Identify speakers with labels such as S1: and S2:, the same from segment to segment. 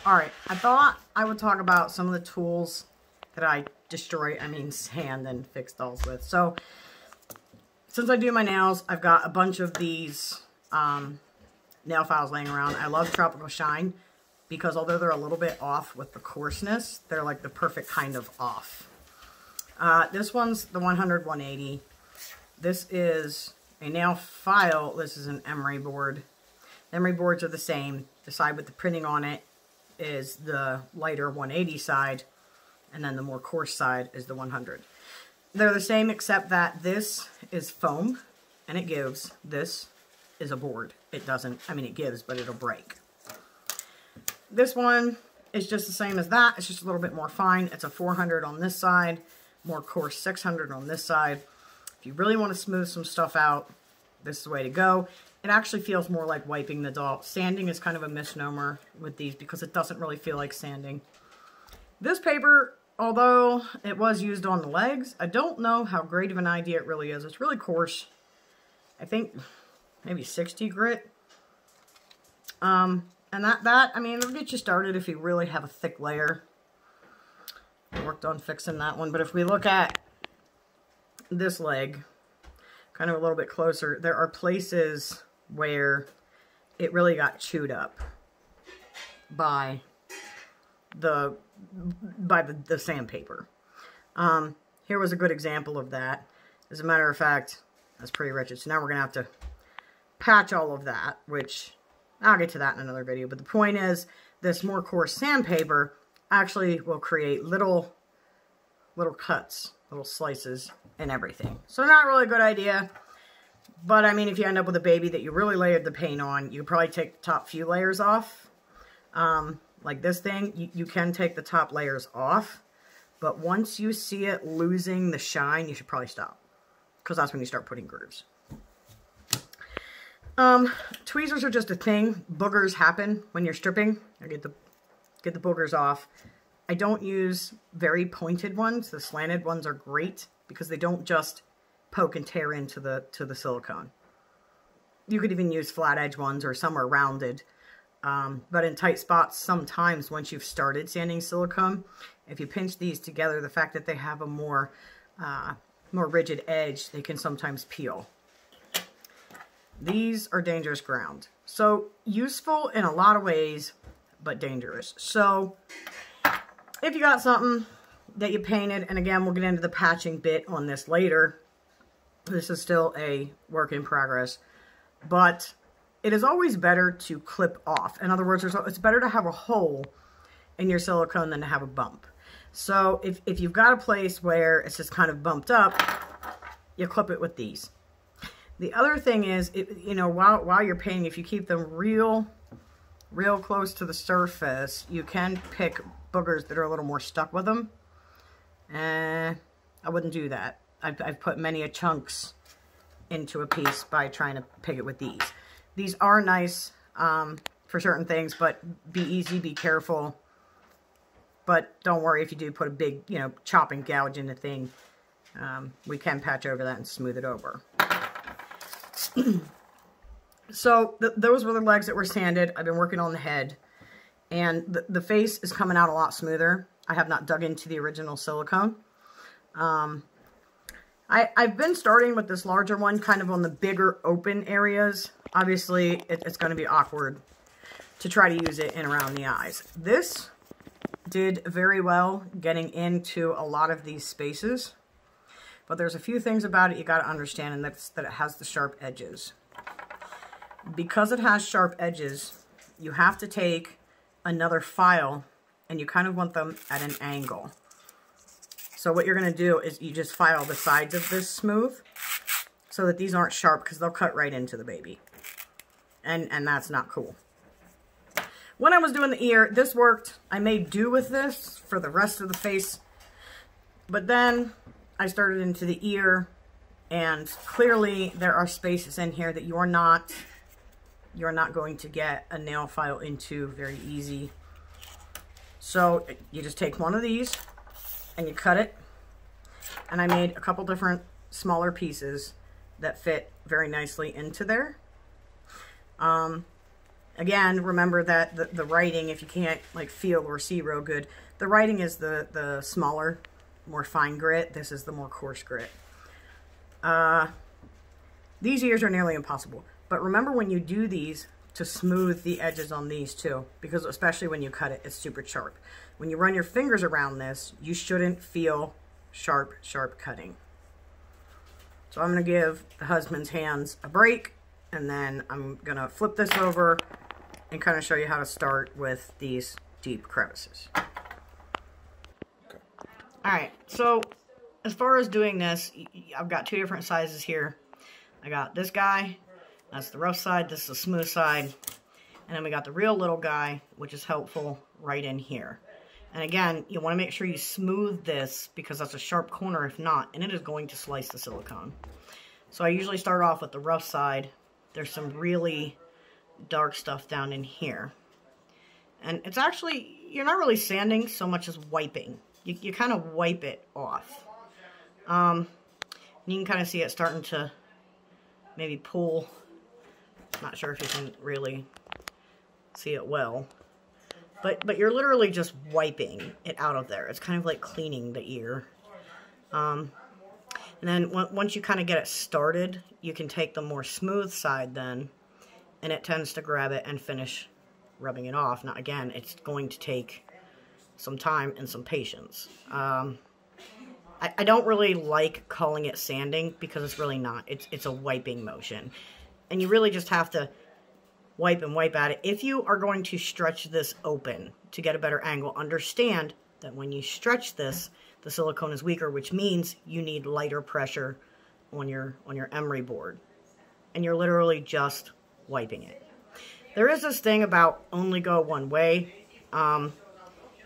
S1: All right, I thought I would talk about some of the tools that I sand and fix dolls with. So, since I do my nails, I've got a bunch of these nail files laying around. I love Tropical Shine because although they're a little bit off with the coarseness, they're like the perfect kind of off. This one's the 100-180. This is a nail file. This is an emery board. The emery boards are the same. The side with the printing on it is the lighter 180 side, and then the more coarse side is the 100. They're the same except that this is foam and it gives. This is a board. It doesn't, it gives, but it'll break. This one is just the same as that. It's just a little bit more fine. It's a 400 on this side, more coarse 600 on this side. If you really want to smooth some stuff out, this is the way to go. It actually feels more like wiping the doll. Sanding is kind of a misnomer with these because it doesn't really feel like sanding. This paper, although it was used on the legs, I don't know how great of an idea it really is. It's really coarse. I think maybe 60 grit. And it'll get you started if you really have a thick layer. I worked on fixing that one. But if we look at this leg, kind of a little bit closer, there are places where it really got chewed up by the sandpaper. Here was a good example of that. As a matter of fact, that's pretty wretched. So now we're going to have to patch all of that, which I'll get to that in another video. But the point is, this more coarse sandpaper actually will create little cuts, little slices and everything. So not really a good idea. But if you end up with a baby that you really layered the paint on, you could probably take the top few layers off. Like this thing, you can take the top layers off. But once you see it losing the shine, you should probably stop. Because that's when you start putting grooves. Tweezers are just a thing. Boogers happen when you're stripping. I get the boogers off. I don't use very pointed ones. The slanted ones are great because they don't just poke and tear into the silicone. You could even use flat edge ones or some are rounded. But in tight spots, sometimes once you've started sanding silicone, if you pinch these together, the fact that they have a more rigid edge, they can sometimes peel. These are dangerous ground. So useful in a lot of ways, but dangerous. So if you got something that you painted, and again, we'll get into the patching bit on this later. This is still a work in progress, but it is always better to clip off. In other words, it's better to have a hole in your silicone than to have a bump. So if you've got a place where it's just kind of bumped up, you clip it with these. The other thing is, while you're painting, if you keep them real close to the surface, you can pick boogers that are a little more stuck with them. I wouldn't do that. I've put many chunks into a piece by trying to pick it with these. These are nice for certain things, but be easy, be careful. But don't worry if you do put a big, chop and gouge in the thing. We can patch over that and smooth it over. So those were the legs that were sanded. I've been working on the head. And the face is coming out a lot smoother. I have not dug into the original silicone. I've been starting with this larger one kind of on the bigger open areas. Obviously, it's going to be awkward to try to use it in around the eyes. This did very well getting into a lot of these spaces. But there's a few things about it you got to understand, and that's that it has the sharp edges. Because it has sharp edges, you have to take another file and you kind of want them at an angle. So what you're going to do is you just file the sides of this smooth so that these aren't sharp because they'll cut right into the baby. And that's not cool. When I was doing the ear, this worked. I made do with this for the rest of the face. But then I started into the ear, and clearly there are spaces in here that you're not going to get a nail file into very easy. So you just take one of these and you cut it. And I made a couple different smaller pieces that fit very nicely into there. Again, remember that the writing, if you can't like feel or see real good, the writing is the smaller, more fine grit. This is the more coarse grit. These ears are nearly impossible. But remember when you do these, to smooth the edges on these too, because especially when you cut it, it's super sharp. When you run your fingers around this, you shouldn't feel sharp cutting. So I'm going to give the husband's hands a break, and then I'm going to flip this over and kind of show you how to start with these deep crevices. Okay. All right, so as far as doing this, I've got two different sizes here. I got this guy, that's the rough side, this is the smooth side, and then we got the real little guy, which is helpful right in here. And again, you want to make sure you smooth this because that's a sharp corner if not, and it is going to slice the silicone. So I usually start off with the rough side. There's some really dark stuff down in here. And it's actually, you're not really sanding so much as wiping. You kind of wipe it off. And you can kind of see it starting to maybe pull. Not sure if you can really see it well. But you're literally just wiping it out of there. It's kind of like cleaning the ear. And then once you kind of get it started, you can take the more smooth side then, and it tends to grab it and finish rubbing it off. Now again, it's going to take some time and some patience. I don't really like calling it sanding because it's really not. It's a wiping motion. And you really just have to wipe and wipe at it. If you are going to stretch this open to get a better angle, understand that when you stretch this, the silicone is weaker, which means you need lighter pressure on your emery board. And you're literally just wiping it. There is this thing about only go one way.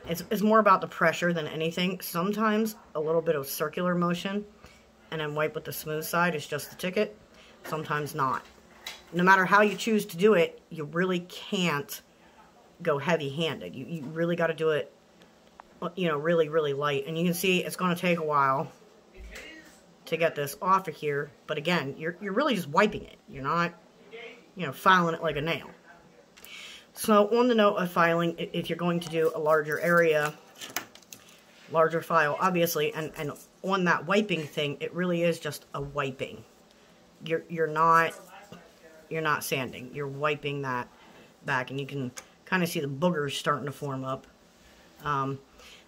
S1: It's more about the pressure than anything. Sometimes a little bit of circular motion and then wipe with the smooth side is just the ticket. Sometimes not. No matter how you choose to do it, you really can't go heavy-handed. You really got to do it, you know, really, really light. And you can see it's going to take a while to get this off of here. But again, you're really just wiping it. You're not, you know, filing it like a nail. So on the note of filing, if you're going to do a larger area, larger file, obviously, and on that wiping thing, it really is just a wiping. You're not sanding. You're wiping that back, and you can kind of see the boogers starting to form up. And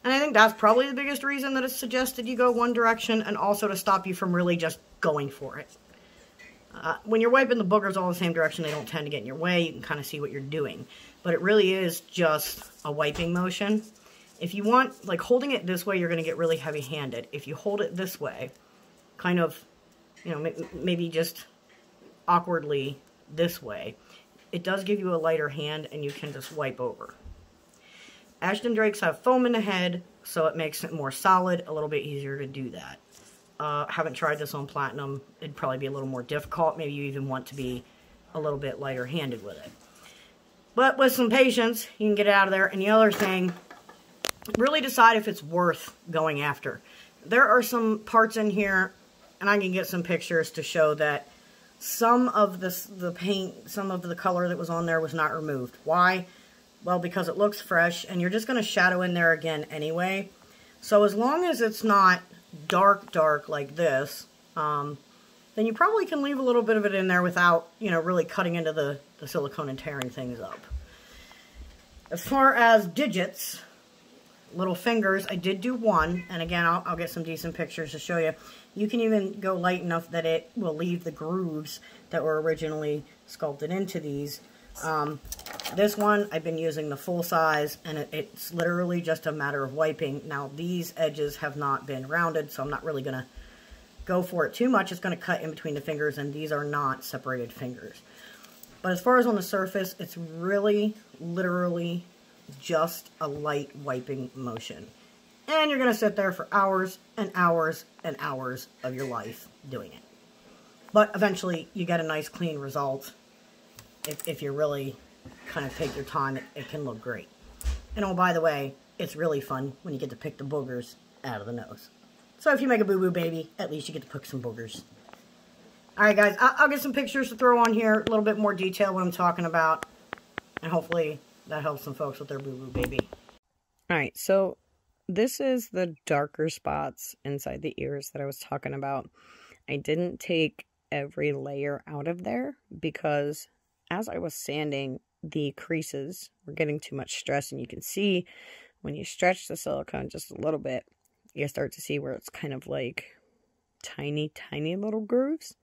S1: I think that's probably the biggest reason that it's suggested you go one direction, and also to stop you from really just going for it. When you're wiping the boogers all the same direction, they don't tend to get in your way. You can kind of see what you're doing. But it really is just a wiping motion. If you want, like holding it this way, you're going to get really heavy-handed. If you hold it this way, kind of, you know, maybe just awkwardly this way, it does give you a lighter hand and you can just wipe over. Ashton Drakes have foam in the head, so it makes it more solid, a little bit easier to do that. Haven't tried this on platinum. It'd probably be a little more difficult. Maybe you even want to be a little bit lighter handed with it. But with some patience, you can get it out of there. And the other thing, really decide if it's worth going after. There are some parts in here, and I can get some pictures to show that some of the paint, some of the color that was on there was not removed. Why? Well, because it looks fresh, and you're just going to shadow in there again anyway. So as long as it's not dark like this, then you probably can leave a little bit of it in there without, you know, really cutting into the silicone and tearing things up. As far as digits, little fingers, I did do one, and again, I'll get some decent pictures to show you. You can even go light enough that it will leave the grooves that were originally sculpted into these. This one, I've been using the full size, and it's literally just a matter of wiping. Now, these edges have not been rounded, so I'm not really going to go for it too much. It's going to cut in between the fingers, and these are not separated fingers. But as far as on the surface, it's really, literally just a light wiping motion. And you're going to sit there for hours and hours and hours of your life doing it. But eventually, you get a nice clean result. If you really kind of take your time, it can look great. And oh, by the way, it's really fun when you get to pick the boogers out of the nose. So if you make a boo-boo baby, at least you get to pick some boogers. Alright guys, I'll get some pictures to throw on here, a little bit more detail what I'm talking about. And hopefully that helps some folks with their boo-boo baby.
S2: Alright, so this is the darker spots inside the ears that I was talking about. I didn't take every layer out of there because as I was sanding, the creases were getting too much stress, and you can see when you stretch the silicone just a little bit, you start to see where it's kind of like tiny little grooves.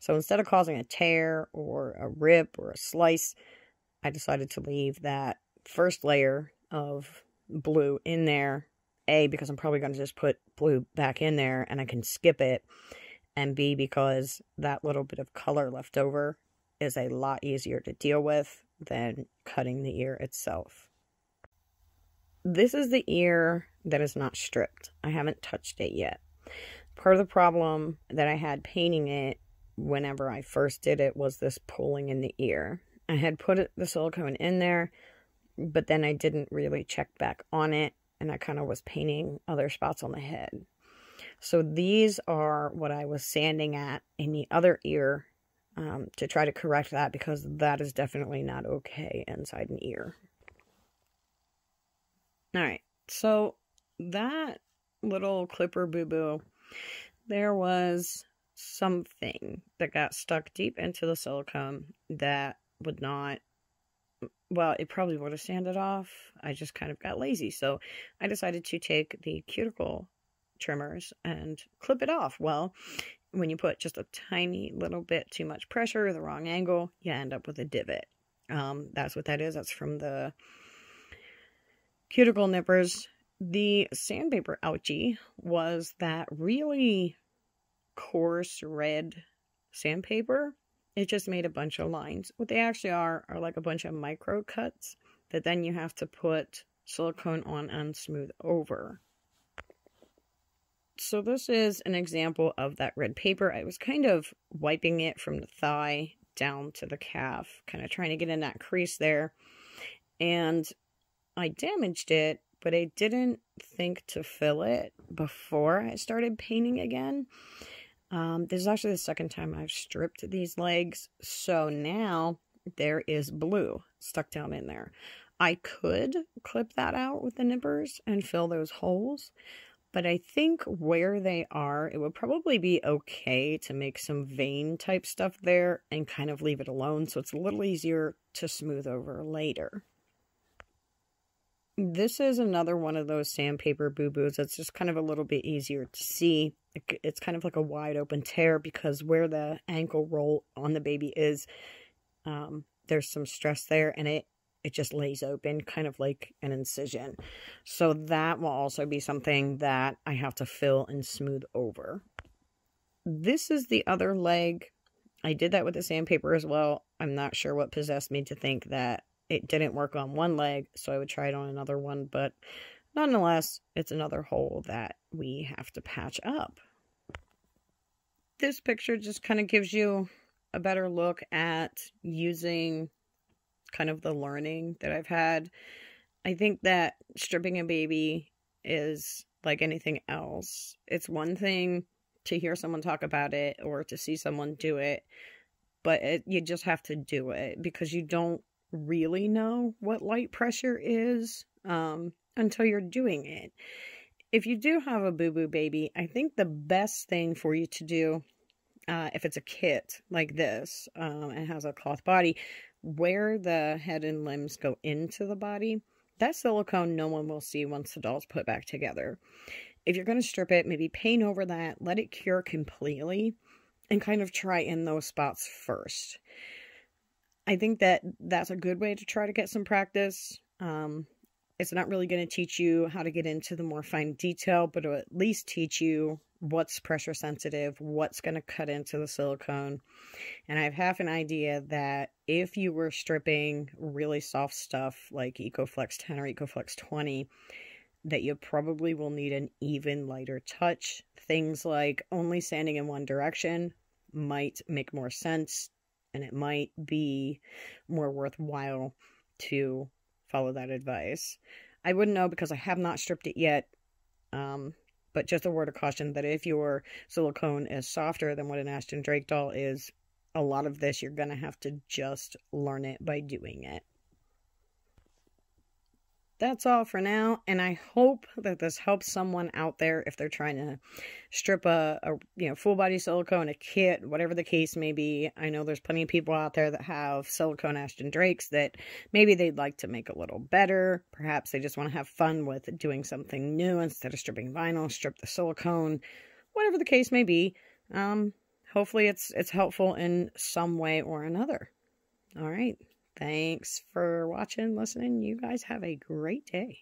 S2: So instead of causing a tear or a rip or a slice, I decided to leave that first layer of blue in there. A, because I'm probably going to just put blue back in there and I can skip it. And B, because that little bit of color left over is a lot easier to deal with than cutting the ear itself. This is the ear that is not stripped. I haven't touched it yet. Part of the problem that I had painting it whenever I first did it was this pulling in the ear. I had put the silicone in there, but then I didn't really check back on it, and I kind of was painting other spots on the head. So these are what I was sanding at in the other ear to try to correct that, because that is definitely not okay inside an ear. Alright, so that little clipper boo-boo, there was something that got stuck deep into the silicone that would not, well, it probably would have sanded off. I just kind of got lazy. So I decided to take the cuticle trimmers and clip it off. Well, when you put just a tiny little bit too much pressure, the wrong angle, you end up with a divot. That's what that is. That's from the cuticle nippers. The sandpaper ouchie was that really coarse red sandpaper. It just made a bunch of lines. What they actually are like a bunch of micro cuts that then you have to put silicone on and smooth over. So this is an example of that red paper. I was kind of wiping it from the thigh down to the calf, kind of trying to get in that crease there. And I damaged it, but I didn't think to fill it before I started painting again. This is actually the second time I've stripped these legs, so now there is blue stuck down in there. I could clip that out with the nippers and fill those holes, but I think where they are, it would probably be okay to make some vein type stuff there and kind of leave it alone, so it's a little easier to smooth over later. This is another one of those sandpaper boo-boos that's just kind of a little bit easier to see. It's kind of like a wide open tear because where the ankle roll on the baby is, there's some stress there, and it just lays open, kind of like an incision. So that will also be something that I have to fill and smooth over. This is the other leg. I did that with the sandpaper as well. I'm not sure what possessed me to think that it didn't work on one leg, so I would try it on another one, but nonetheless, it's another hole that we have to patch up. This picture just kind of gives you a better look at using kind of the learning that I've had. I think that stripping a baby is like anything else. It's one thing to hear someone talk about it or to see someone do it, but you just have to do it because you don't really know what light pressure is until you're doing it. If you do have a boo-boo baby, I think the best thing for you to do, if it's a kit like this, and has a cloth body, where the head and limbs go into the body, that silicone no one will see once the doll's put back together. If you're going to strip it, maybe paint over that, let it cure completely, and kind of try in those spots first. I think that that's a good way to try to get some practice. It's not really going to teach you how to get into the more fine detail, but it'll at least teach you what's pressure sensitive, what's going to cut into the silicone. And I have half an idea that if you were stripping really soft stuff like Ecoflex 10 or Ecoflex 20, that you probably will need an even lighter touch. Things like only sanding in one direction might make more sense, and it might be more worthwhile to follow that advice. I wouldn't know because I have not stripped it yet, but just a word of caution that if your silicone is softer than what an Ashton Drake doll is, a lot of this you're going to have to just learn it by doing it. that's all for now, and I hope that this helps someone out there if they're trying to strip a full body silicone, a kit, whatever the case may be. I know there's plenty of people out there that have silicone Ashton Drakes that maybe they'd like to make a little better. Perhaps they just want to have fun with doing something new instead of stripping vinyl, strip the silicone, whatever the case may be. Hopefully it's helpful in some way or another. All right. Thanks for watching, listening. You guys have a great day.